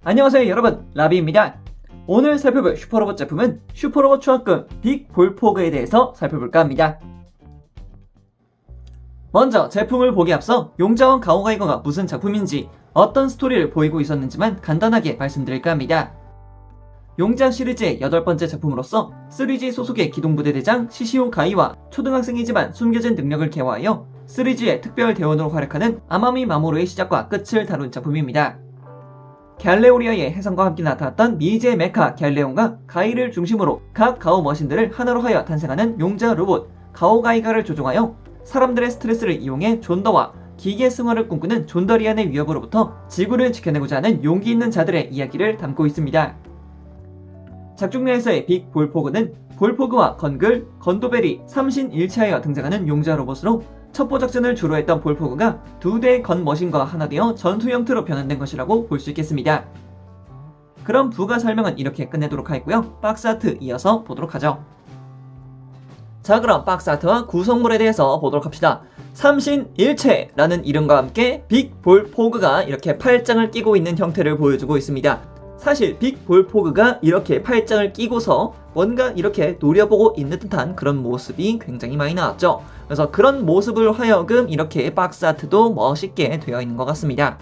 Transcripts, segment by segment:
안녕하세요 여러분, 라비입니다. 오늘 살펴볼 슈퍼로봇 제품은 슈퍼로봇 추하금 빅 볼포그에 대해서 살펴볼까 합니다. 먼저 제품을 보기 앞서 용자원 가오가이거가 무슨 작품인지 어떤 스토리를 보이고 있었는지만 간단하게 말씀드릴까 합니다. 용자 시리즈의 8번째 작품으로서 3G 소속의 기동부대 대장 시시오 가이와 초등학생이지만 숨겨진 능력을 개화하여 3G의 특별 대원으로 활약하는 아마미 마모루의 시작과 끝을 다룬 작품입니다. 갤레오리아의 해성과 함께 나타났던 미제 메카 갤레온과 가이를 중심으로 각 가오 머신들을 하나로 하여 탄생하는 용자 로봇 가오가이가를 조종하여 사람들의 스트레스를 이용해 존더와 기계 승화를 꿈꾸는 존더리안의 위협으로부터 지구를 지켜내고자 하는 용기 있는 자들의 이야기를 담고 있습니다. 작중 내에서의 빅 볼포그는 볼포그와 건글, 건도벨이 3신1차하여 등장하는 용자 로봇으로 첩보 작전을 주로 했던 볼포그가 2대의 건머신과 하나 되어 전투 형태로 변환된 것이라고 볼 수 있겠습니다. 그럼 부가 설명은 이렇게 끝내도록 하겠고요. 박스 아트 이어서 보도록 하죠. 자, 그럼 박스 아트와 구성물에 대해서 보도록 합시다. 3신1체라는 이름과 함께 빅 볼포그가 이렇게 팔짱을 끼고 있는 형태를 보여주고 있습니다. 사실 빅 볼포그가 이렇게 팔짱을 끼고서 뭔가 이렇게 노려보고 있는 듯한 그런 모습이 굉장히 많이 나왔죠. 그래서 그런 모습을 하여금 이렇게 박스 아트도 멋있게 되어 있는 것 같습니다.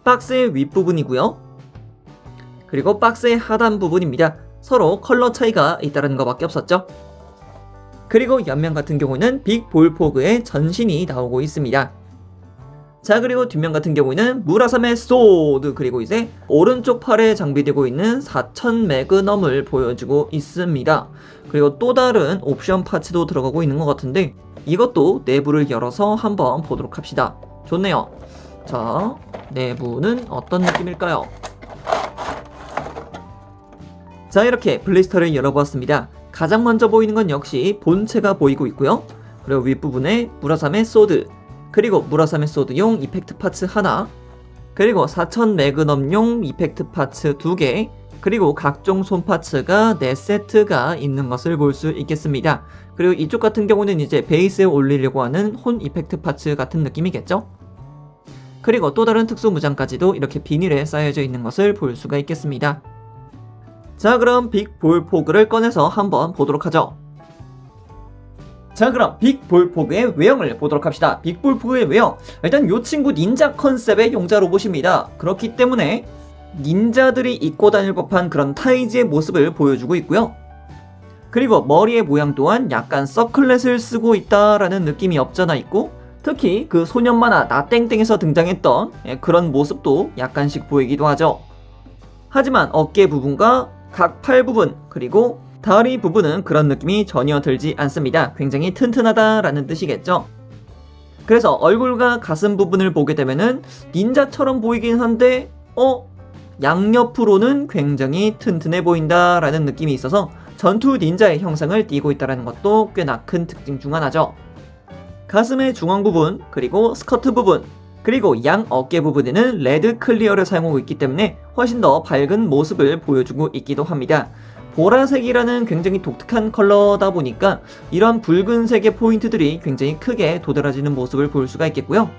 박스의 윗부분이고요. 그리고 박스의 하단 부분입니다. 서로 컬러 차이가 있다는 것밖에 없었죠. 그리고 옆면 같은 경우는 빅 볼포그의 전신이 나오고 있습니다. 자, 그리고 뒷면 같은 경우에는 무라삼의 소드, 그리고 이제 오른쪽 팔에 장비되고 있는 4000 매그넘을 보여주고 있습니다. 그리고 또 다른 옵션 파츠도 들어가고 있는 것 같은데 이것도 내부를 열어서 한번 보도록 합시다. 좋네요. 자, 내부는 어떤 느낌일까요? 자, 이렇게 블리스터를 열어보았습니다. 가장 먼저 보이는 건 역시 본체가 보이고 있고요. 그리고 윗부분에 무라삼의 소드, 그리고 무라사메 소드용 이펙트 파츠 하나, 그리고 4000 매그넘용 이펙트 파츠 2개, 그리고 각종 손 파츠가 4세트가 있는 것을 볼 수 있겠습니다. 그리고 이쪽 같은 경우는 이제 베이스에 올리려고 하는 혼 이펙트 파츠 같은 느낌이겠죠? 그리고 또 다른 특수 무장까지도 이렇게 비닐에 쌓여져 있는 것을 볼 수가 있겠습니다. 자, 그럼 빅 볼포그를 꺼내서 한번 보도록 하죠. 자, 그럼 빅 볼포그의 외형을 보도록 합시다. 빅 볼포그의 외형, 일단 이 친구 닌자 컨셉의 용자 로봇입니다. 그렇기 때문에 닌자들이 입고 다닐 법한 그런 타이즈의 모습을 보여주고 있고요. 그리고 머리의 모양 또한 약간 서클렛을 쓰고 있다라는 느낌이 없잖아 있고, 특히 그 소년 만화 나땡땡에서 등장했던 그런 모습도 약간씩 보이기도 하죠. 하지만 어깨 부분과 각 팔 부분, 그리고 다리 부분은 그런 느낌이 전혀 들지 않습니다. 굉장히 튼튼하다라는 뜻이겠죠. 그래서 얼굴과 가슴 부분을 보게 되면은 닌자처럼 보이긴 한데 양옆으로는 굉장히 튼튼해 보인다라는 느낌이 있어서 전투 닌자의 형상을 띠고 있다는 것도 꽤나 큰 특징 중 하나죠. 가슴의 중앙 부분, 그리고 스커트 부분, 그리고 양 어깨 부분에는 레드 클리어를 사용하고 있기 때문에 훨씬 더 밝은 모습을 보여주고 있기도 합니다. 보라색이라는 굉장히 독특한 컬러다 보니까 이런 붉은색의 포인트들이 굉장히 크게 도드라지는 모습을 볼 수가 있겠고요.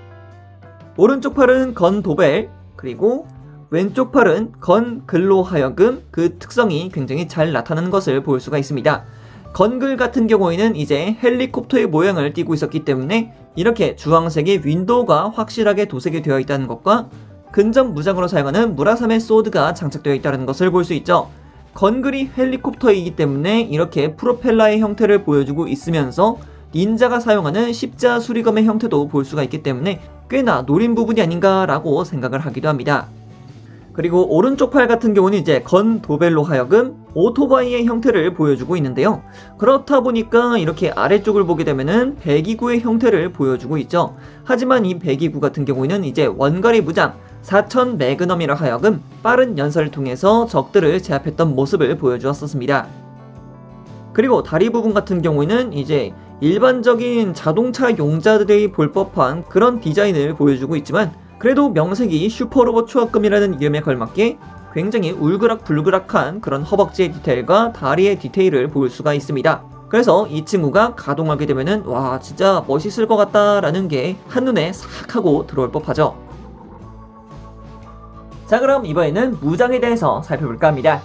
오른쪽 팔은 건도벨, 그리고 왼쪽 팔은 건글로 하여금 그 특성이 굉장히 잘 나타나는 것을 볼 수가 있습니다. 건글 같은 경우에는 이제 헬리콥터의 모양을 띠고 있었기 때문에 이렇게 주황색의 윈도우가 확실하게 도색이 되어 있다는 것과 근접 무장으로 사용하는 무라사메 소드가 장착되어 있다는 것을 볼 수 있죠. 건글이 헬리콥터이기 때문에 이렇게 프로펠러의 형태를 보여주고 있으면서 닌자가 사용하는 십자 수리검의 형태도 볼 수가 있기 때문에 꽤나 노린 부분이 아닌가라고 생각을 하기도 합니다. 그리고 오른쪽 팔 같은 경우는 이제 건도벨로 하여금 오토바이의 형태를 보여주고 있는데요. 그렇다 보니까 이렇게 아래쪽을 보게 되면은 배기구의 형태를 보여주고 있죠. 하지만 이 배기구 같은 경우에는 이제 원거리 무장 4000 매그넘이라 하여금 빠른 연사를 통해서 적들을 제압했던 모습을 보여주었습니다. 그리고 다리 부분 같은 경우에는 이제 일반적인 자동차 용자들이 볼 법한 그런 디자인을 보여주고 있지만 그래도 명색이 슈퍼로봇 추하금이라는 이름에 걸맞게 굉장히 울그락불그락한 그런 허벅지의 디테일과 다리의 디테일을 볼 수가 있습니다. 그래서 이 친구가 가동하게 되면은 와 진짜 멋있을 것 같다라는 게 한눈에 싹 하고 들어올 법하죠. 자, 그럼 이번에는 무장에 대해서 살펴볼까 합니다.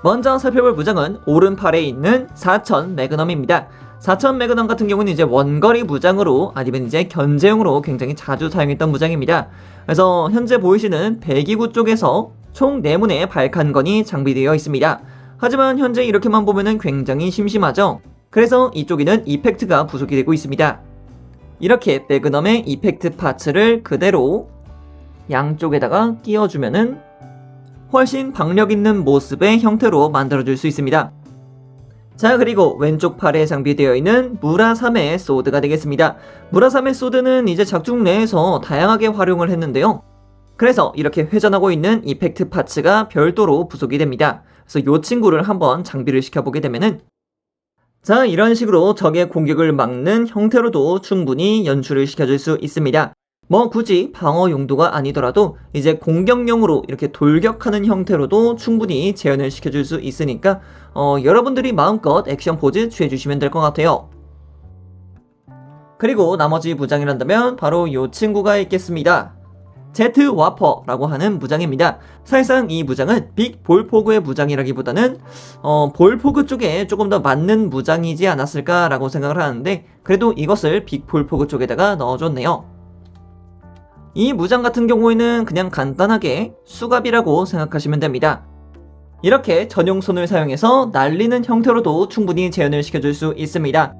먼저 살펴볼 무장은 오른팔에 있는 4000 매그넘입니다. 4000 매그넘 같은 경우는 이제 원거리 무장으로 아니면 이제 견제용으로 굉장히 자주 사용했던 무장입니다. 그래서 현재 보이시는 배기구 쪽에서 총 4문의 발칸건이 장비되어 있습니다. 하지만 현재 이렇게만 보면은 굉장히 심심하죠. 그래서 이쪽에는 이펙트가 부속이 되고 있습니다. 이렇게 매그넘의 이펙트 파츠를 그대로 양쪽에다가 끼워주면은 훨씬 박력 있는 모습의 형태로 만들어줄 수 있습니다. 자, 그리고 왼쪽 팔에 장비되어 있는 무라삼의 소드가 되겠습니다. 무라삼의 소드는 이제 작중 내에서 다양하게 활용을 했는데요. 그래서 이렇게 회전하고 있는 이펙트 파츠가 별도로 부속이 됩니다. 그래서 이 친구를 한번 장비를 시켜보게 되면은 자, 이런 식으로 적의 공격을 막는 형태로도 충분히 연출을 시켜줄 수 있습니다. 뭐 굳이 방어 용도가 아니더라도 이제 공격용으로 이렇게 돌격하는 형태로도 충분히 재현을 시켜줄 수 있으니까 여러분들이 마음껏 액션 포즈 취해주시면 될 것 같아요. 그리고 나머지 무장이란다면 바로 이 친구가 있겠습니다. 제트 와퍼라고 하는 무장입니다. 사실상 이 무장은 빅 볼포그의 무장이라기보다는 볼포그 쪽에 조금 더 맞는 무장이지 않았을까 라고 생각을 하는데, 그래도 이것을 빅 볼포그 쪽에다가 넣어줬네요. 이 무장 같은 경우에는 그냥 간단하게 수갑이라고 생각하시면 됩니다. 이렇게 전용 손을 사용해서 날리는 형태로도 충분히 재현을 시켜줄 수 있습니다.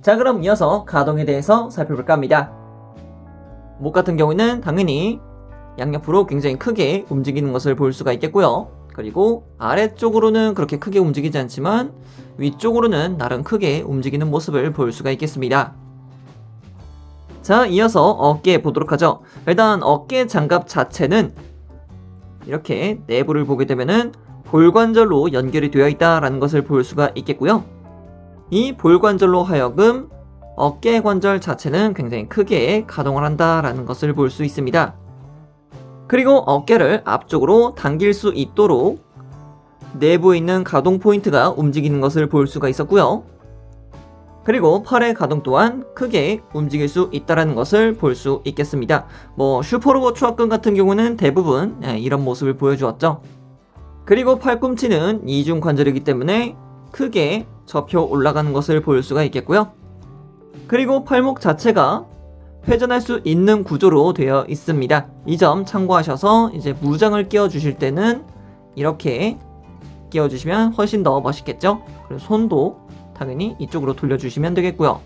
자, 그럼 이어서 가동에 대해서 살펴볼까 합니다. 목 같은 경우에는 당연히 양옆으로 굉장히 크게 움직이는 것을 볼 수가 있겠고요. 그리고 아래쪽으로는 그렇게 크게 움직이지 않지만 위쪽으로는 나름 크게 움직이는 모습을 볼 수가 있겠습니다. 자, 이어서 어깨 보도록 하죠. 일단 어깨 장갑 자체는 이렇게 내부를 보게 되면은 볼관절로 연결이 되어 있다라는 것을 볼 수가 있겠고요. 이 볼관절로 하여금 어깨 관절 자체는 굉장히 크게 가동을 한다라는 것을 볼 수 있습니다. 그리고 어깨를 앞쪽으로 당길 수 있도록 내부에 있는 가동 포인트가 움직이는 것을 볼 수가 있었고요. 그리고 팔의 가동 또한 크게 움직일 수 있다는 것을 볼 수 있겠습니다. 뭐 슈퍼로봇 추악근 같은 경우는 대부분 이런 모습을 보여주었죠. 그리고 팔꿈치는 이중 관절이기 때문에 크게 접혀 올라가는 것을 볼 수가 있겠고요. 그리고 팔목 자체가 회전할 수 있는 구조로 되어 있습니다. 이 점 참고하셔서 이제 무장을 끼워 주실 때는 이렇게 끼워 주시면 훨씬 더 멋있겠죠. 그리고 손도 당연히 이쪽으로 돌려주시면 되겠고요.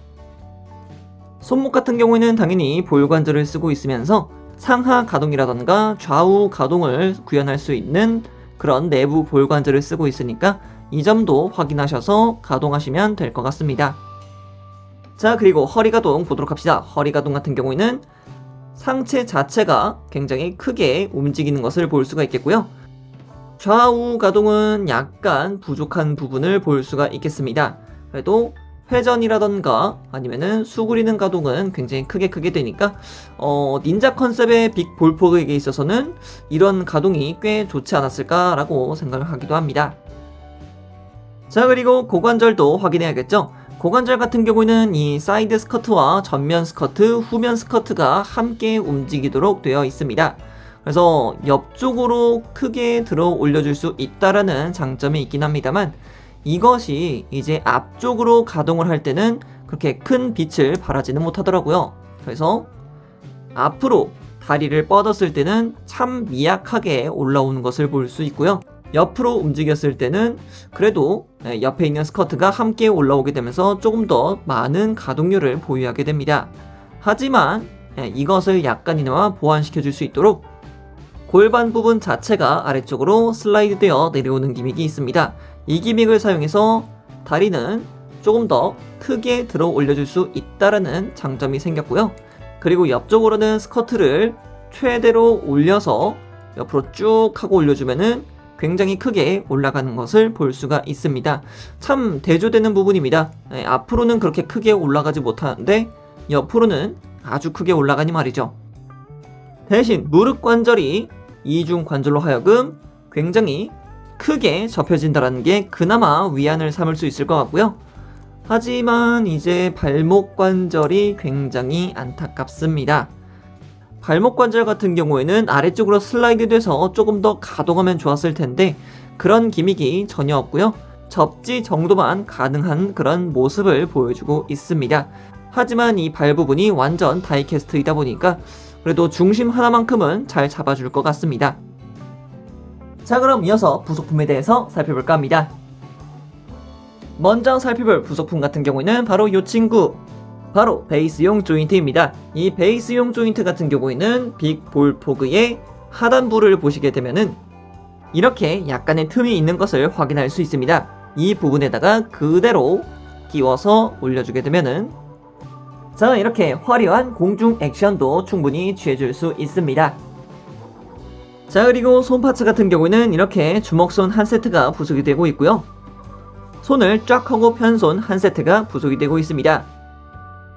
손목 같은 경우에는 당연히 볼관절을 쓰고 있으면서 상하 가동이라던가 좌우 가동을 구현할 수 있는 그런 내부 볼관절을 쓰고 있으니까 이 점도 확인하셔서 가동하시면 될 것 같습니다. 자, 그리고 허리 가동 보도록 합시다. 허리 가동 같은 경우에는 상체 자체가 굉장히 크게 움직이는 것을 볼 수가 있겠고요. 좌우 가동은 약간 부족한 부분을 볼 수가 있겠습니다. 그래도 회전이라던가 아니면은 수그리는 가동은 굉장히 크게 되니까 닌자 컨셉의 빅 볼포그에게 있어서는 이런 가동이 꽤 좋지 않았을까라고 생각을 하기도 합니다. 자, 그리고 고관절도 확인해야겠죠. 고관절 같은 경우는 이 사이드 스커트와 전면 스커트, 후면 스커트가 함께 움직이도록 되어 있습니다. 그래서 옆쪽으로 크게 들어 올려줄 수 있다라는 장점이 있긴 합니다만, 이것이 이제 앞쪽으로 가동을 할 때는 그렇게 큰 빛을 발하지는 못하더라고요. 그래서 앞으로 다리를 뻗었을 때는 참 미약하게 올라오는 것을 볼 수 있고요. 옆으로 움직였을 때는 그래도 옆에 있는 스커트가 함께 올라오게 되면서 조금 더 많은 가동률을 보유하게 됩니다. 하지만 이것을 약간이나마 보완시켜 줄 수 있도록 골반 부분 자체가 아래쪽으로 슬라이드 되어 내려오는 기믹이 있습니다. 이 기믹을 사용해서 다리는 조금 더 크게 들어 올려줄 수 있다라는 장점이 생겼고요. 그리고 옆쪽으로는 스커트를 최대로 올려서 옆으로 쭉 하고 올려주면은 굉장히 크게 올라가는 것을 볼 수가 있습니다. 참 대조되는 부분입니다. 앞으로는 그렇게 크게 올라가지 못하는데 옆으로는 아주 크게 올라가니 말이죠. 대신 무릎 관절이 이중 관절로 하여금 굉장히 크게 접혀진다는 게 그나마 위안을 삼을 수 있을 것 같고요. 하지만 이제 발목 관절이 굉장히 안타깝습니다. 발목 관절 같은 경우에는 아래쪽으로 슬라이드 돼서 조금 더 가동하면 좋았을 텐데 그런 기믹이 전혀 없고요. 접지 정도만 가능한 그런 모습을 보여주고 있습니다. 하지만 이 발 부분이 완전 다이캐스트이다 보니까 그래도 중심 하나만큼은 잘 잡아줄 것 같습니다. 자, 그럼 이어서 부속품에 대해서 살펴볼까 합니다. 먼저 살펴볼 부속품 같은 경우에는 바로 이 친구, 바로 베이스용 조인트입니다. 이 베이스용 조인트 같은 경우에는 빅볼 포그의 하단부를 보시게 되면은 이렇게 약간의 틈이 있는 것을 확인할 수 있습니다. 이 부분에다가 그대로 끼워서 올려주게 되면은 자, 이렇게 화려한 공중 액션도 충분히 취해줄 수 있습니다. 자, 그리고 손 파츠 같은 경우에는 이렇게 주먹손 한 세트가 부속이 되고 있고요. 손을 쫙 하고 편손 한 세트가 부속이 되고 있습니다.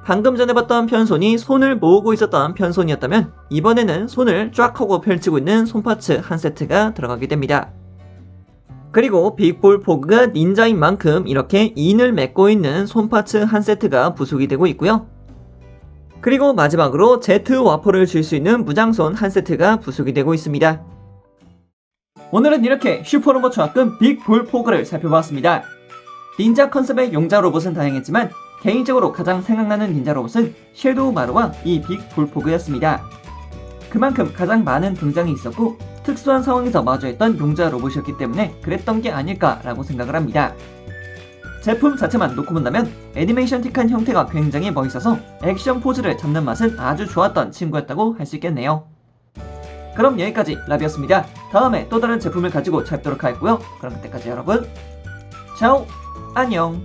방금 전에 봤던 편손이 손을 모으고 있었던 편손이었다면 이번에는 손을 쫙 하고 펼치고 있는 손파츠 한 세트가 들어가게 됩니다. 그리고 빅볼 포그가 닌자인 만큼 이렇게 인을 맺고 있는 손파츠 한 세트가 부속이 되고 있고요. 그리고 마지막으로 제트 와퍼를 줄 수 있는 무장손 한 세트가 부속이 되고 있습니다. 오늘은 이렇게 슈퍼로봇 조합금 빅볼 포그를 살펴보았습니다. 닌자 컨셉의 용자 로봇은 다양했지만 개인적으로 가장 생각나는 닌자 로봇은 섀도우 마루와 이 빅볼 포그였습니다. 그만큼 가장 많은 등장이 있었고 특수한 상황에서 마주했던 용자 로봇이었기 때문에 그랬던 게 아닐까라고 생각을 합니다. 제품 자체만 놓고 본다면 애니메이션틱한 형태가 굉장히 멋있어서 액션 포즈를 잡는 맛은 아주 좋았던 친구였다고 할 수 있겠네요. 그럼 여기까지 라비였습니다. 다음에 또 다른 제품을 가지고 찾도록 하겠고요. 그럼 그때까지 여러분, 차오, 안녕.